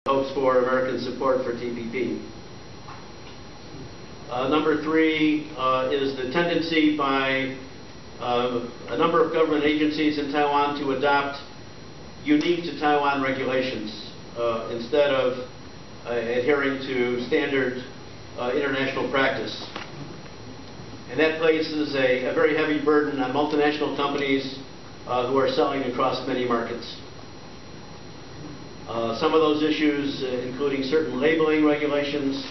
hopes for American support for TPP. Number three is the tendency by a number of government agencies in Taiwan to adopt unique to Taiwan regulations instead of adhering to standard international practice. And that places a very heavy burden on multinational companies who are selling across many markets. Some of those issues, including certain labeling regulations,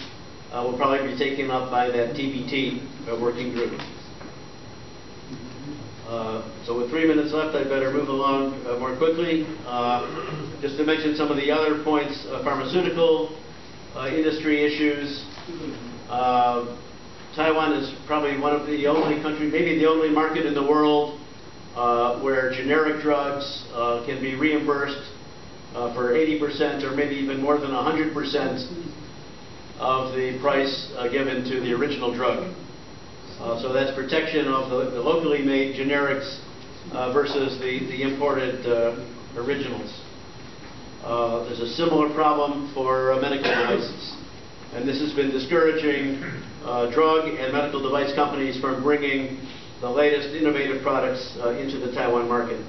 will probably be taken up by that TPP working group. So with 3 minutes left, I better move along more quickly. Just to mention some of the other points, pharmaceutical industry issues. Taiwan is probably one of the only countries, maybe the only market in the world where generic drugs can be reimbursed for 80% or maybe even more than 100% of the price given to the original drug. So that's protection of the locally made generics versus the imported originals. There's a similar problem for medical devices. And this has been discouraging drug and medical device companies from bringing the latest innovative products into the Taiwan market.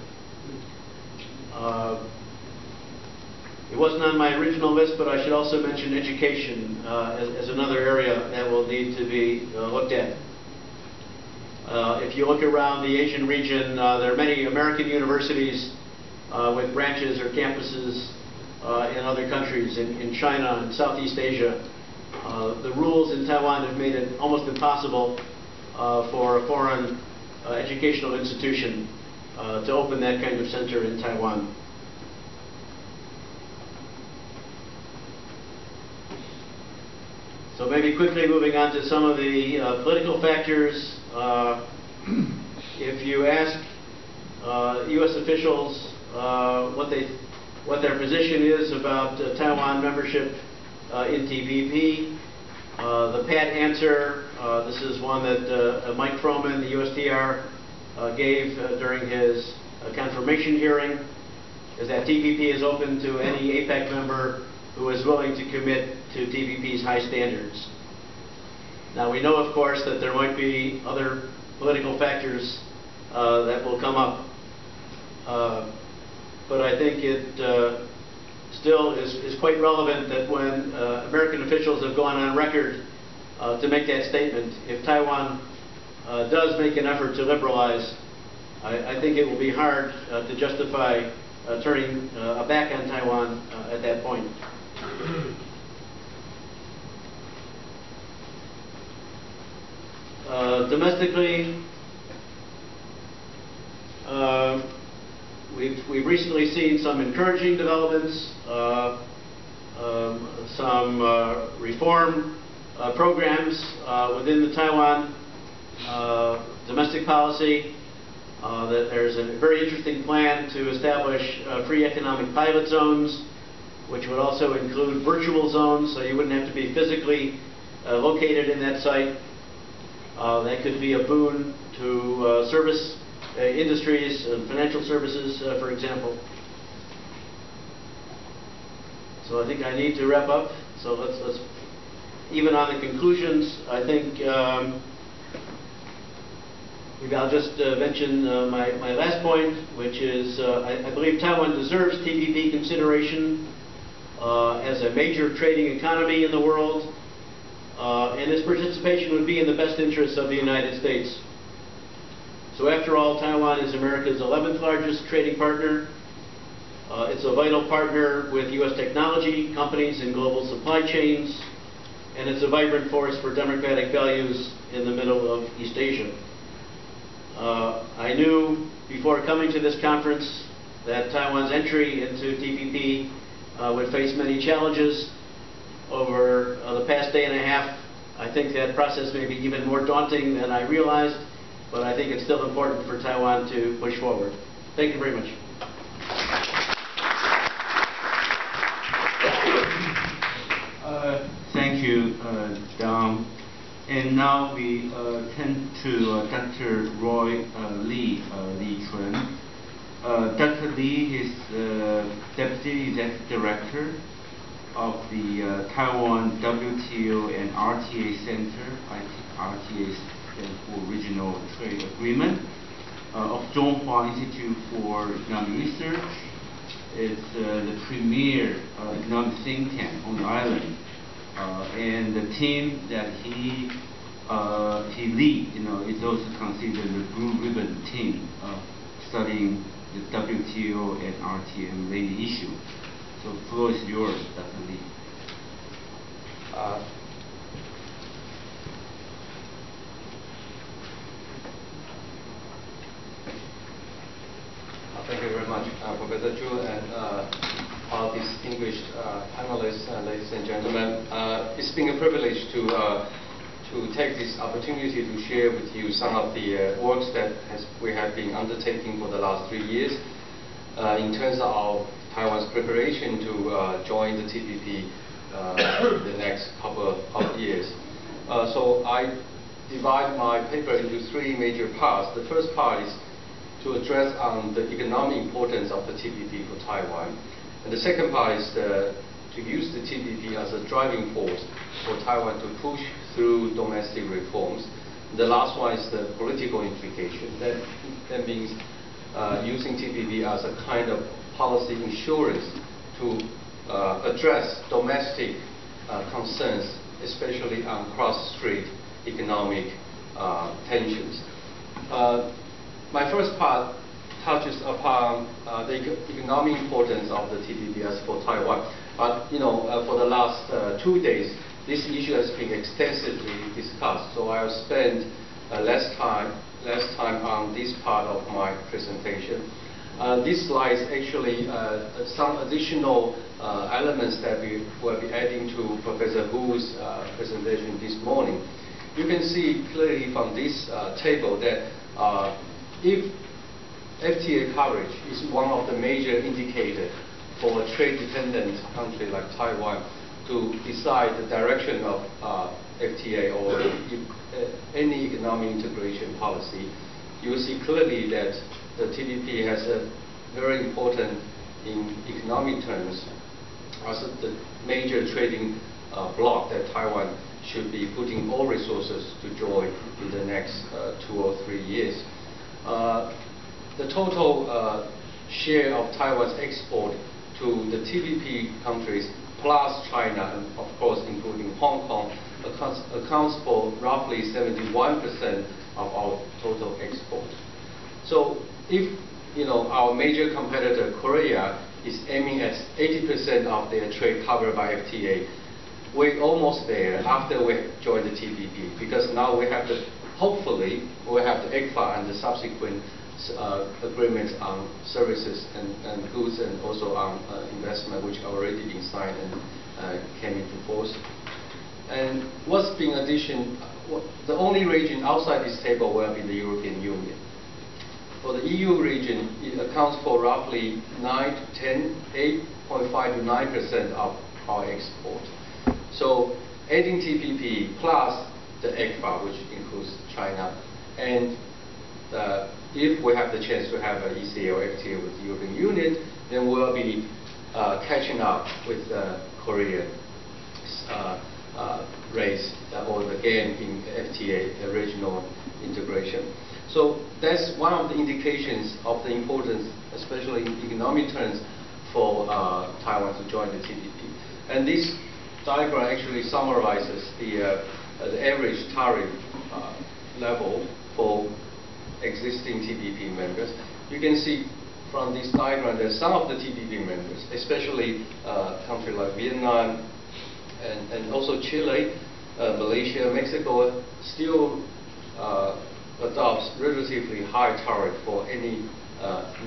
It wasn't on my original list, but I should also mention education as another area that will need to be looked at. If you look around the Asian region, there are many American universities with branches or campuses in other countries, in China and Southeast Asia. The rules in Taiwan have made it almost impossible for a foreign educational institution to open that kind of center in Taiwan. So maybe quickly moving on to some of the political factors. If you ask U.S. officials what their position is about Taiwan membership in TPP, the pat answer, this is one that Mike Froman, the USTR, gave during his confirmation hearing, is that TPP is open to any APEC member who is willing to commit to TPP's high standards. Now we know, of course, that there might be other political factors that will come up, but I think it still is quite relevant that when American officials have gone on record to make that statement, if Taiwan does make an effort to liberalize, I think it will be hard to justify turning a back on Taiwan at that point. Domestically, we've recently seen some encouraging developments, some reform programs within the Taiwan domestic policy. That there's a very interesting plan to establish free economic pilot zones, which would also include virtual zones, so you wouldn't have to be physically located in that site. That could be a boon to service industries and financial services, for example. So I think I need to wrap up. So let's even on the conclusions, I think maybe I'll just mention my last point, which is I believe Taiwan deserves TPP consideration as a major trading economy in the world, and its participation would be in the best interests of the United States. So after all, Taiwan is America's 11th largest trading partner. It's a vital partner with U.S. technology companies and global supply chains, and it's a vibrant force for democratic values in the middle of East Asia. I knew before coming to this conference that Taiwan's entry into TPP would face many challenges. Over the past day and a half, I think that process may be even more daunting than I realized, but I think it's still important for Taiwan to push forward. Thank you very much. Thank you, Don. And now we turn to Dr. Roy Lee Chun. Dr. Lee is Deputy Executive Director of the Taiwan WTO and RTA Center. I think RTA stands for Regional Trade Agreement, of Zhonghua Institute for Economic Research. It's the premier economic think tank on the island, and the team that he leads, is also considered the blue ribbon team studying the WTO and RTA related issue. So the floor is yours, Dr. Lee. Thank you very much, Professor Chu, and our distinguished panelists, ladies and gentlemen. It's been a privilege to take this opportunity to share with you some of the works that we have been undertaking for the last 3 years in terms of Taiwan's preparation to join the TPP in the next couple of years. So I divide my paper into 3 major parts. The first part is to address on the economic importance of the TPP for Taiwan. And the second part is to use the TPP as a driving force for Taiwan to push through domestic reforms. The last one is the political implication. That means using TPP as a kind of policy insurance to address domestic concerns, especially on cross-strait economic tensions. My first part touches upon the economic importance of the TPP as for Taiwan. But for the last 2 days, this issue has been extensively discussed. So I'll spend less time on this part of my presentation. This slide is actually some additional elements that we will be adding to Professor Hu's presentation this morning. You can see clearly from this table that if FTA coverage is one of the major indicators for a trade-dependent country like Taiwan to decide the direction of FTA or any economic integration policy, you will see clearly that the TPP has a very important in economic terms as the major trading bloc that Taiwan should be putting all resources to join in the next 2 or 3 years. The total share of Taiwan's export to the TPP countries plus China, and of course including Hong Kong, accounts for roughly 71% of our total export. So if our major competitor Korea is aiming at 80% of their trade covered by FTA, we're almost there after we join the TPP, because now we have hopefully we have the ECFA and the subsequent agreements on services and goods, and also on investment, which already been signed and came into force. And what's been addition, the only region outside this table will be the European Union. For the EU region, it accounts for roughly 8.5 to 9% of our export. So adding TPP plus the ECFA, which includes China, and if we have the chance to have an ECA or FTA with the European Union, then we'll be catching up with Korea's race or the game in FTA, the regional integration. So that's one of the indications of the importance, especially in economic terms, for Taiwan to join the TPP. And this diagram actually summarizes the average tariff level for existing TPP members. You can see from this diagram that some of the TPP members, especially countries like Vietnam and also Chile, Malaysia, Mexico, still adopts relatively high tariff for any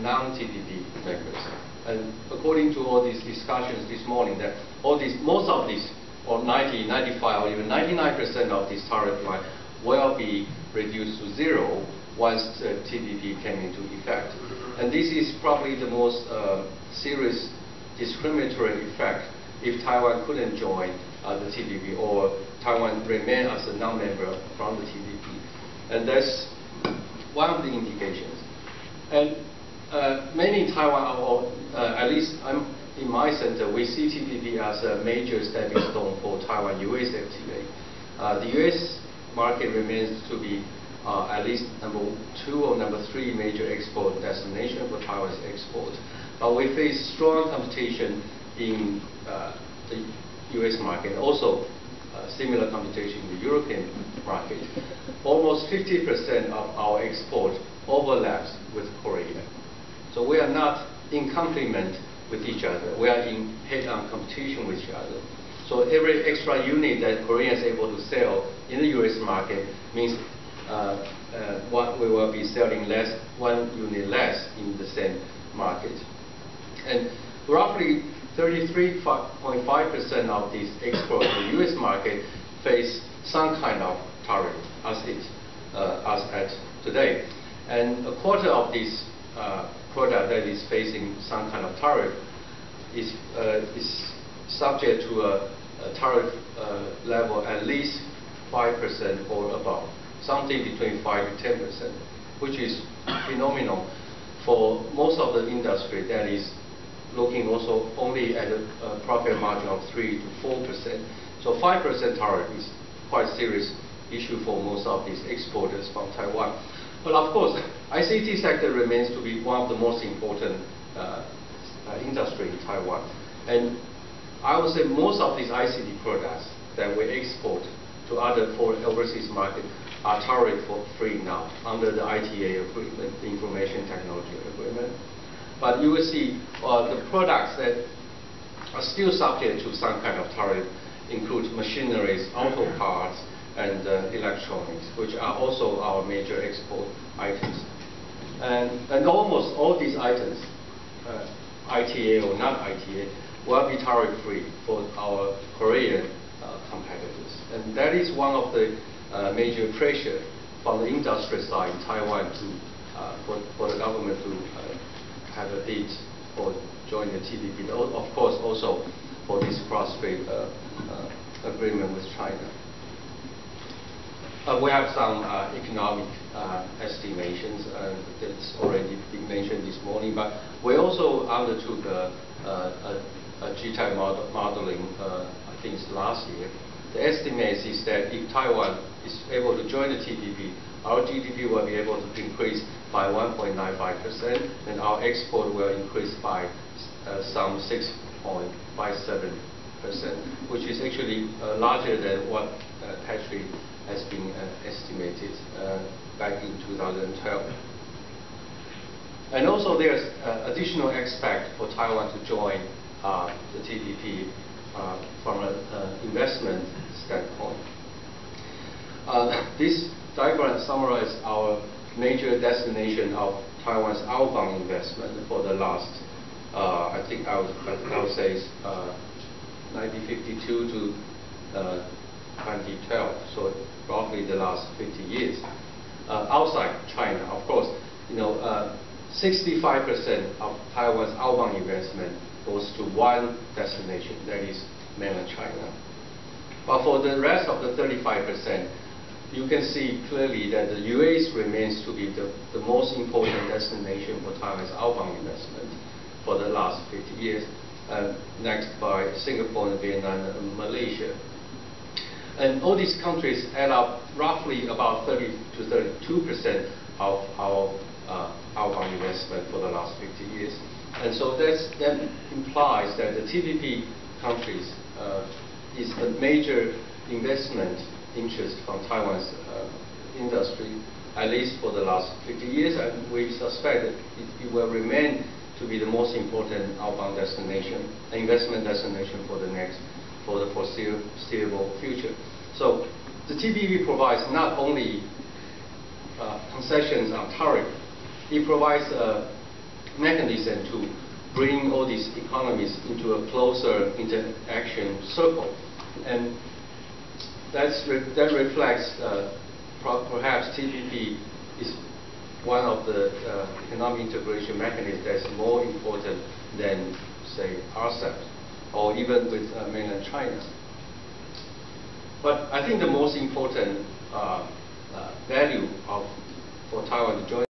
non-TPP members. And according to all these discussions this morning, that most of these, or 90, 95, or even 99% of this tariff line will be reduced to zero once the TPP came into effect. And this is probably the most serious discriminatory effect if Taiwan couldn't join the TPP, or Taiwan remain as a non-member from the TPP. And that's one of the indications. And many in Taiwan, or at least in my center, we see TPP as a major stepping stone for Taiwan-US FTA. The US market remains to be at least number 2 or number 3 major export destination for Taiwan's export. But we face strong competition in the US market, also similar competition in the European market. Almost 50% of our export overlaps with Korea. So we are not in complement with each other. We are in head-on competition with each other. So every extra unit that Korea is able to sell in the US market means what we will be selling less, 1 unit less in the same market. And roughly 33.5% of these exports in the US market face some kind of tariff as at today. And a quarter of this product that is facing some kind of tariff is subject to a tariff level at least 5% or above, something between 5 to 10%, which is phenomenal for most of the industry that is looking also only at a profit margin of 3 to 4%. So 5% tariff is quite a serious issue for most of these exporters from Taiwan. But of course, ICT sector remains to be one of the most important industry in Taiwan. And I would say most of these ICT products that we export to other foreign overseas markets are tariff-free now under the ITA agreement, the Information Technology Agreement. But you will see the products that are still subject to some kind of tariff include machineries, auto parts, and electronics, which are also our major export items. And almost all these items, ITA or not ITA, will be tariff-free for our Korean competitors. And that is one of the major pressure from the industry side in Taiwan for the government to have a bid for joining the TPP. Of course, also for this cross-strait agreement with China. We have some economic estimations that's already been mentioned this morning, but we also undertook a G-type modeling, I think it's last year. The estimate is that if Taiwan is able to join the TPP, our GDP will be able to increase by 1.95%, and our export will increase by some 6.57%, which is actually larger than what actually has been estimated back in 2012. And also there's additional aspect for Taiwan to join the TPP from an investment standpoint. This diagram summarizes our major destination of Taiwan's outbound investment for the last, I think I would say 1952 to 2012, so roughly the last 50 years. Outside China, of course, 65% of Taiwan's outbound investment goes to one destination, that is mainland China. But for the rest of the 35%, you can see clearly that the US remains to be the most important destination for Taiwan's outbound investment for the last 50 years, next by Singapore and Vietnam and Malaysia. And all these countries add up roughly about 30 to 32% of our outbound investment for the last 50 years. And so that implies that the TPP countries is the major investment interest from Taiwan's industry, at least for the last 50 years, and we suspect that it will remain to be the most important outbound destination, investment destination for the foreseeable future. So the TPP provides not only concessions on tariff, it provides a mechanism to bring all these economies into a closer interaction circle. And that reflects perhaps TPP is one of the economic integration mechanisms that's more important than, say, RCEP, or even with mainland China. But I think the most important value for Taiwan to join